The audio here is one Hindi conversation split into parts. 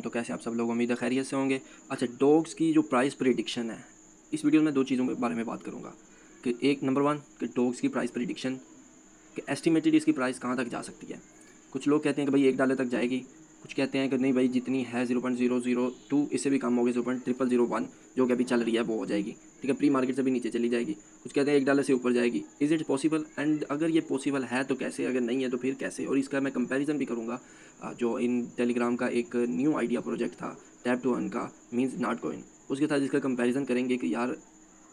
तो कैसे आप सब लोग, उम्मीद है खैरियत से होंगे। अच्छा, डॉग्स की जो प्राइस प्रिडिक्शन है, इस वीडियो में दो चीज़ों के बारे में बात करूँगा कि एक नंबर वन कि डॉग्स की प्राइस प्रिडिक्शन कि एस्टिमेटेड इसकी प्राइस कहाँ तक जा सकती है। कुछ लोग कहते हैं कि भाई $1 तक जाएगी, कुछ कहते हैं कि नहीं भाई जितनी है 0.002, इससे भी कम होगी 0.0001 जो कि अभी चल रही है वो हो जाएगी, ठीक है, प्री मार्केट से भी नीचे चली जाएगी। कुछ कहते हैं $1 से ऊपर जाएगी। Is it possible? एंड अगर ये पॉसिबल है तो कैसे, अगर नहीं है तो फिर कैसे। और इसका मैं कंपैरिजन भी करूँगा जो इन टेलीग्राम का एक न्यू आइडिया प्रोजेक्ट था टैप टू अर्न का, मीन्स नॉट कॉइन, उसके साथ इसका कंपैरिजन करेंगे कि यार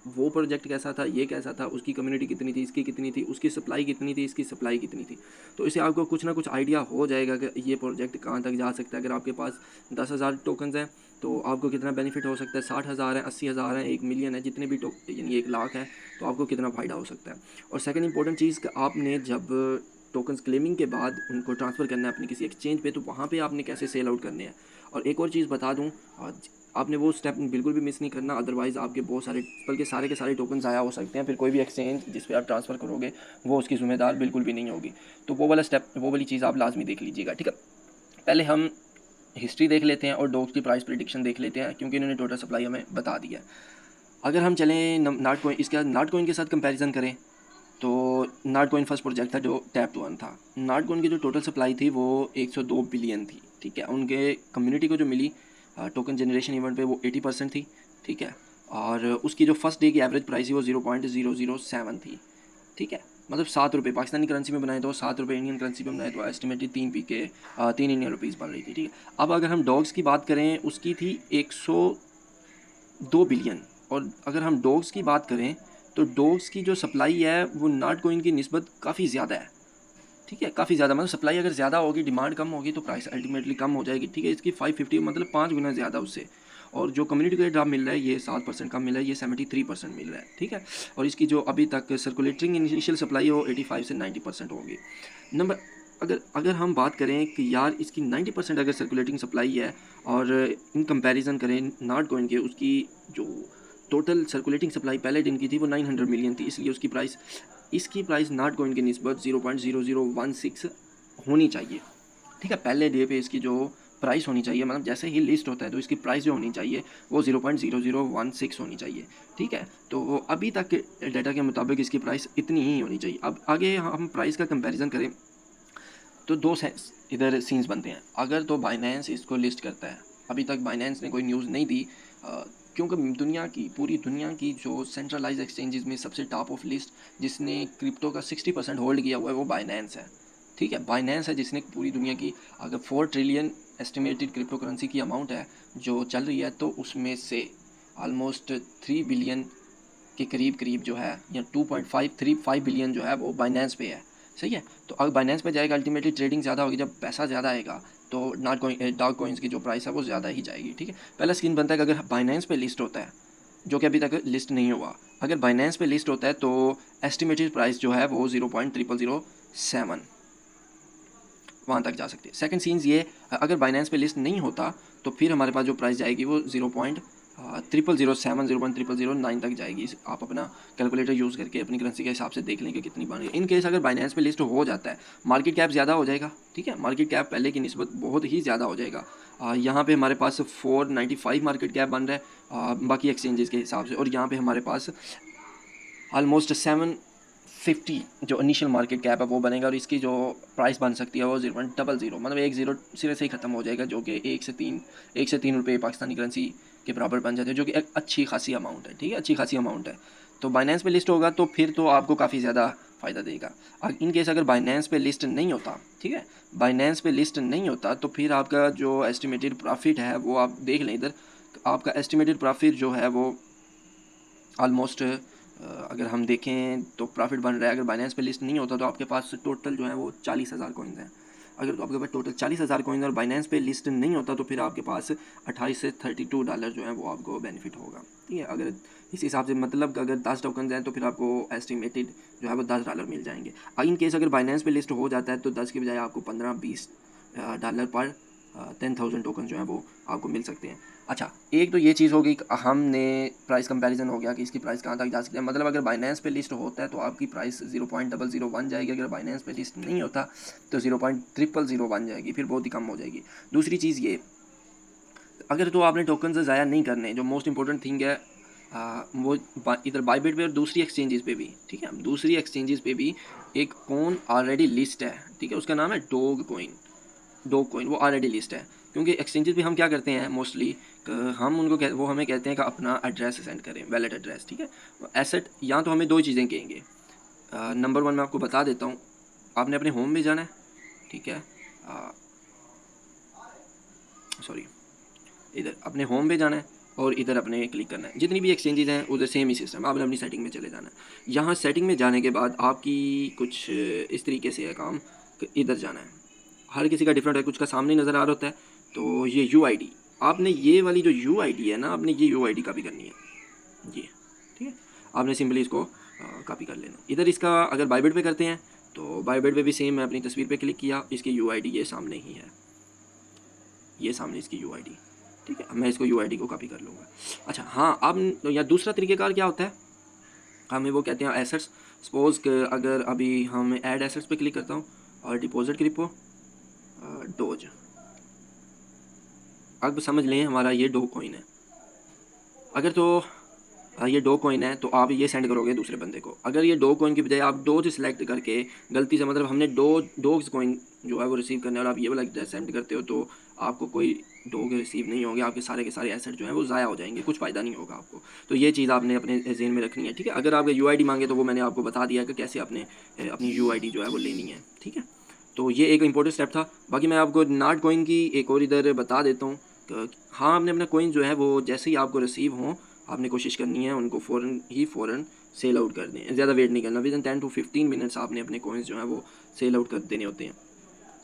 वो प्रोजेक्ट कैसा था, ये कैसा था, उसकी कम्युनिटी कितनी थी, इसकी कितनी थी, उसकी सप्लाई कितनी थी, इसकी सप्लाई कितनी थी। तो इससे आपको कुछ ना कुछ आइडिया हो जाएगा कि ये प्रोजेक्ट कहाँ तक जा सकता है। अगर आपके पास 10,000 टोकन्स हैं तो आपको कितना बेनिफिट हो सकता है, 60,000 है, 80,000 है, 1 मिलियन है, जितने भी यानी 1 लाख है, तो आपको कितना फ़ायदा हो सकता है। और सेकंड इंपॉर्टेंट चीज़ कि आपने जब टोकन्स क्लेमिंग के बाद उनको ट्रांसफ़र करना है अपनी किसी एक्सचेंज पे, तो वहाँ पे आपने कैसे सेल आउट करने हैं। और एक और चीज़ बता दूँ, आपने वो स्टेप बिल्कुल भी मिस नहीं करना, अदरवाइज़ आपके बहुत सारे, बल्कि सारे के सारे टोकन ज़ाया हो सकते हैं। फिर कोई भी एक्सचेंज जिस पे आप ट्रांसफ़र करोगे वो उसकी ज़िम्मेदार बिल्कुल भी नहीं होगी। तो वो वाला स्टेप, वो वाली चीज़ आप लाजमी देख लीजिएगा, ठीक है। पहले हम हिस्ट्री देख लेते हैं और डॉग्स की प्राइस प्रिडिक्शन देख लेते हैं, क्योंकि इन्होंने टोटल सप्लाई हमें बता दिया है। अगर हम चलें नॉट कॉइन, इसके बाद नॉट कॉइन के साथ कंपैरिजन करें तो नॉट कॉइन फर्स्ट प्रोजेक्ट था जो टैप टू अर्न था। नॉट कॉइन की जो टोटल सप्लाई थी वो 102 बिलियन थी, ठीक है। उनके कम्युनिटी को जो मिली टोकन जनरेशन इवेंट पे वो 80% थी, ठीक है। और उसकी जो फर्स्ट डे की एवरेज प्राइस थी वो 0.007 थी, ठीक है। मतलब ₹7 पाकिस्तानी करेंसी में बनाए तो 7 इंडियन करेंसी में बनाए तो एस्टिमेटेड 3 इंडियन रुपीज़ बन रही थी, ठीक है। अब अगर हम डॉग्स की बात करें, उसकी थी 102 बिलियन। और अगर हम डॉग्स की बात करें तो डॉग्स की जो सप्लाई है वो नॉट कॉइन की निस्बत काफ़ी ज़्यादा है, ठीक है, काफ़ी ज़्यादा। मतलब सप्लाई अगर ज़्यादा होगी, डिमांड कम होगी, तो प्राइस अल्टीमेटली कम हो जाएगी, ठीक है। इसकी 550 मतलब 5 गुना ज़्यादा उससे। और जो कम्युनिटी को ड्राप मिल रहा है ये 7% कम मिल रहा है, ये 73% मिल रहा है, ठीक है। और इसकी जो अभी तक सर्कुलेटिंग इनिशियल सप्लाई है वो 85 से 90% होगी। नंबर अगर अगर हम बात करें कि यार इसकी 90% अगर सर्कुलेटिंग सप्लाई है और इन कंपैरिजन करें नॉट कॉइन के, उसकी जो टोटल सर्कुलेटिंग सप्लाई पहले दिन की थी वो 900 मिलियन थी, इसलिए इसकी प्राइस नॉट कॉइन की निस्बत 0.0016 होनी चाहिए, ठीक है। पहले डे पे इसकी जो प्राइस होनी चाहिए, मतलब जैसे ही लिस्ट होता है तो इसकी प्राइस जो होनी चाहिए वो 0.0016 होनी चाहिए, ठीक है। तो अभी तक के डाटा के मुताबिक इसकी प्राइस इतनी ही होनी चाहिए। अब आगे हम प्राइस का कंपैरिजन करें तो दो इधर सीन्स बनते हैं। अगर तो बाइनेंस इसको लिस्ट करता है, अभी तक बाइनेंस ने कोई न्यूज़ नहीं दी, क्योंकि पूरी दुनिया की जो सेंट्रलाइज एक्सचेंजेस में सबसे टॉप ऑफ लिस्ट जिसने क्रिप्टो का 60% होल्ड किया हुआ है वो बाइनेंस है, ठीक है। बाइनेंस है जिसने पूरी दुनिया की, अगर 4 ट्रिलियन एस्टिमेटेड क्रिप्टो करेंसी की अमाउंट है जो चल रही है, तो उसमें से ऑलमोस्ट 3 बिलियन के करीब करीब जो है, या 2.535 बिलियन जो है वो बाइनेंस पे है, सही है। तो अगर बाइनेंस पे जाएगा अल्टीमेटली ट्रेडिंग ज़्यादा होगी, जब पैसा ज़्यादा आएगा तो डॉग कॉइन्स की जो प्राइस है वो ज़्यादा ही जाएगी, ठीक है। पहला स्क्रीन बनता है कि अगर बाइनेंस पे लिस्ट होता है, जो कि अभी तक लिस्ट नहीं हुआ, अगर बाइनेंस पे लिस्ट होता है तो एस्टिमेटेड प्राइस जो है वो 0.0007 वहाँ तक जा सकती है। सेकंड सीन्स ये, अगर बाइनेंस पे लिस्ट नहीं होता तो फिर हमारे पास जो प्राइस जाएगी वो 0.0007 0.0009 तक जाएगी। आप अपना कैलकुलेटर यूज़ करके अपनी करेंसी के हिसाब से देख लेंगे कितनी बन रही है। इन केस अगर बाइनेंस पे लिस्ट हो जाता है, मार्केट कैप ज़्यादा हो जाएगा, ठीक है। मार्केट कैप पहले की निस्बत बहुत ही ज़्यादा हो जाएगा। यहाँ पे हमारे पास 495 मार्केट कैप बन रहा है बाकी एक्सचेंजेस के हिसाब से, और यहाँ पे हमारे पास ऑलमोस्ट 750 जो इनिशियल मार्केट कैप है वो बनेगा। और इसकी जो प्राइस बन सकती है वो 0.00, मतलब 1 0 सिरे से ही ख़त्म हो जाएगा, जो कि 1 से 3 रुपये पाकिस्तानी करेंसी के बराबर बन जाते हैं, जो कि एक अच्छी खासी अमाउंट है, ठीक है, अच्छी खासी अमाउंट है। तो बाइनेंस पे लिस्ट होगा तो फिर तो आपको काफ़ी ज़्यादा फ़ायदा देगा। इन केस अगर बाइनेंस पे लिस्ट नहीं होता, ठीक है, बाइनेंस पे लिस्ट नहीं होता तो फिर आपका जो एस्टिमेटेड प्रॉफिट है वो आप देख लें इधर। आपका एस्टिमेटेड प्रॉफिट जो है वो ऑलमोस्ट अगर हम देखें तो प्रॉफिट बन रहा है, अगर बाइनेंस पे लिस्ट नहीं होता तो आपके पास टोटल जो है वो 40,000 कॉइन्स हैं। अगर तो आपके पास टोटल 40,000 कॉइन्स और बाइनेंस पे लिस्ट नहीं होता तो फिर आपके पास 28 से $32 जो है वो आपको बेनिफिट होगा, ठीक है। अगर इस हिसाब से, मतलब अगर 10 टोकन हैं तो फिर आपको एस्टिमेटेड जो है वो $10 मिल जाएंगे। इन केस अगर बाइनेंस पे लिस्ट हो जाता है तो 10 की बजाय आपको $15-20 पर 10,000 टोकन जो है वो आपको मिल सकते हैं। अच्छा, एक तो ये चीज़ होगी कि हमने प्राइस कंपैरिजन हो गया कि इसकी प्राइस कहाँ तक जा सकती है। मतलब अगर बाइनेंस पे लिस्ट होता है तो आपकी प्राइस 0.001 जाएगी, अगर बाइनेंस पे लिस्ट नहीं होता तो 0.000 जाएगी, फिर बहुत ही कम हो जाएगी। दूसरी चीज़ ये अगर तो आपने टोकन ज़ाया नहीं करने, जो मोस्ट इंपॉर्टेंट थिंग है वो इधर बाइबिट पे और दूसरी एक्सचेंजेस पे भी, ठीक है, दूसरी एक्सचेंजेस पे भी एक कॉइन ऑलरेडी लिस्ट है, ठीक है, उसका नाम है डोग कॉइन। डोग कॉइन वो ऑलरेडी लिस्ट है, क्योंकि एक्सचेंजेस पे हम क्या करते हैं मोस्टली, हम उनको वो हमें कहते हैं कि अपना एड्रेस सेंड करें, वैलेट एड्रेस, ठीक है। एसेट या तो हमें दो चीज़ें कहेंगे। नंबर वन मैं आपको बता देता हूँ, आपने अपने होम में जाना है, ठीक है, सॉरी, इधर अपने होम पे जाना है और इधर अपने क्लिक करना है। जितनी भी एक्सचेंजेस हैं उधर सेम ही सिस्टम, आपने अपनी सेटिंग में चले जाना है। यहाँ सेटिंग में जाने के बाद आपकी कुछ इस तरीके से है काम कि इधर जाना है, हर किसी का डिफरेंट है, कुछ का सामने नज़र आ रहा होता है। तो ये UID, आपने ये वाली जो UID है ना, आपने ये UID कॉपी करनी है, ये, ठीक है, आपने सिंपली इसको कॉपी कर लेना। इधर इसका अगर बाइबिट पे करते हैं तो बाइबिट पे भी सेम, मैं अपनी तस्वीर पे क्लिक किया, इसकी UID ये सामने ही है, ये सामने इसकी UID, ठीक है। मैं इसको UID को कॉपी कर लूँगा। अच्छा हाँ, अब या दूसरा तरीक़ेकार क्या होता है, हमें वो कहते हैं एसेट्स। सपोज अगर अभी हम ऐड एसेट्स पे क्लिक करता हूँ और डिपॉजिट क्रिप्टो डोज, अब समझ लें हमारा ये डो कॉइन है। अगर तो ये डो कॉइन है तो आप ये सेंड करोगे दूसरे बंदे को। अगर ये डो कॉइन की बजाय आप डोज सेलेक्ट करके गलती से, मतलब हमने डोग्स कॉइन जो है वो रिसीव करना है और आप ये वाला एड्रेस सेंड करते हो, तो आपको कोई डोग रिसीव नहीं होंगे, आपके सारे के सारे एसेट जो हैं वो ज़ाया हो जाएंगे, कुछ फ़ायदा नहीं होगा आपको। तो ये चीज़ आपने अपने ज़हन में रखनी है, ठीक है। अगर आपका UID मांगे तो वो मैंने आपको बता दिया कि कैसे आपने अपनी UID जो है वो लेनी है, ठीक है। तो ये एक इंपॉर्टेंट स्टेप था। बाकी मैं आपको नॉट कॉइन की एक और इधर बता देता हूँ। हाँ, आपने अपना कॉइन जो है वो जैसे ही आपको रिसीव हों, आपने कोशिश करनी है उनको फ़ौरन सेल आउट कर दें, ज़्यादा वेट नहीं करना। विदिन 10 to 15 मिनट्स आपने अपने कॉइन्स जो हैं वो सेल आउट कर देने होते हैं।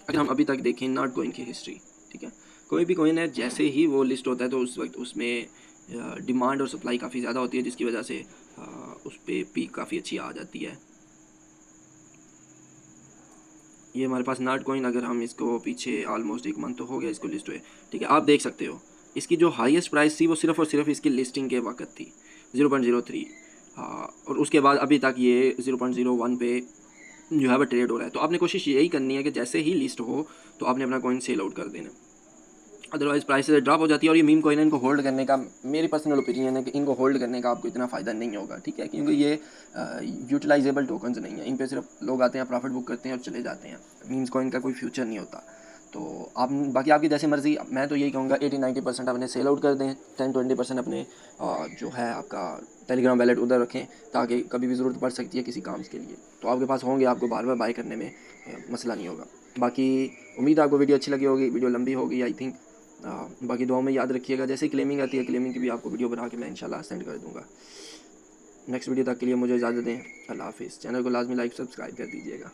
अगर हम अभी तक देखें नॉट कॉइन की हिस्ट्री, ठीक है, कोई भी कॉइन है जैसे ही वो लिस्ट होता है तो उस वक्त उसमें डिमांड और सप्लाई काफ़ी ज़्यादा होती है, जिसकी वजह से उस पर पीक काफ़ी अच्छी आ जाती है। ये हमारे पास नॉट कॉइन, अगर हम इसको पीछे ऑलमोस्ट 1 मंथ तो हो गया इसको लिस्ट हुए, ठीक है, आप देख सकते हो इसकी जो हाईएस्ट प्राइस थी वो सिर्फ और सिर्फ इसकी लिस्टिंग के वक्त थी 0.03। और उसके बाद अभी तक ये 0.01 पे जो है वो ट्रेड हो रहा है। तो आपने कोशिश यही करनी है कि जैसे ही लिस्ट हो तो आपने अपना कॉइन सेल आउट कर देना, अदरवाइज़ प्राइसेस ड्रॉप हो जाती है। और ये मीम कॉइन इनको होल्ड करने का, मेरी पर्सनल ओपिनियन है कि इनको होल्ड करने का आपको इतना फ़ायदा नहीं होगा, ठीक है, क्योंकि ये यूटिलाइजेबल टोकन्स नहीं है, इन पे सिर्फ लोग आते हैं, प्रॉफिट बुक करते हैं और चले जाते हैं। मीम्स कॉइन का कोई फ्यूचर नहीं होता। तो आप बाकी आपकी जैसे मर्ज़ी, मैं तो यही कहूँगा 80-90% अपने सेल आउट कर दें, 10-20% अपने जो है आपका टेलीग्राम वैलेट उधर रखें, ताकि कभी भी ज़रूरत पड़ सकती है किसी काम के लिए तो आपके पास होंगे, आपको बार बार बाय करने में मसला नहीं होगा। बाकी उम्मीद है आपको वीडियो अच्छी लगी होगी, वीडियो लंबी होगी आई थिंक। बाकी दुआओं में याद रखिएगा, जैसे क्लेमिंग आती है क्लेमिंग की भी आपको वीडियो बना के मैं इंशाल्लाह सेंड कर दूँगा। नेक्स्ट वीडियो तक के लिए मुझे इजाज़त दें, अल्लाह हाफिज़। चैनल को लाजमी लाइक सब्सक्राइब कर दीजिएगा।